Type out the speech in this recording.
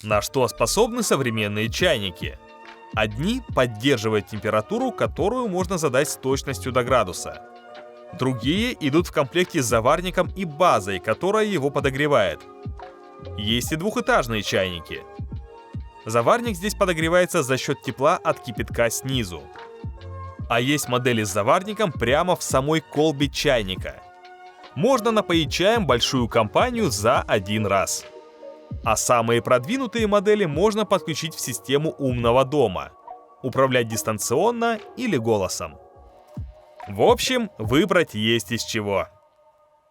На что способны современные чайники? Одни поддерживают температуру, которую можно задать с точностью до градуса. Другие идут в комплекте с заварником и базой, которая его подогревает. Есть и двухэтажные чайники. Заварник здесь подогревается за счет тепла от кипятка снизу. А есть модели с заварником прямо в самой колбе чайника. Можно напоить чаем большую компанию за один раз. А самые продвинутые модели можно подключить в систему умного дома, управлять дистанционно или голосом. В общем, выбрать есть из чего.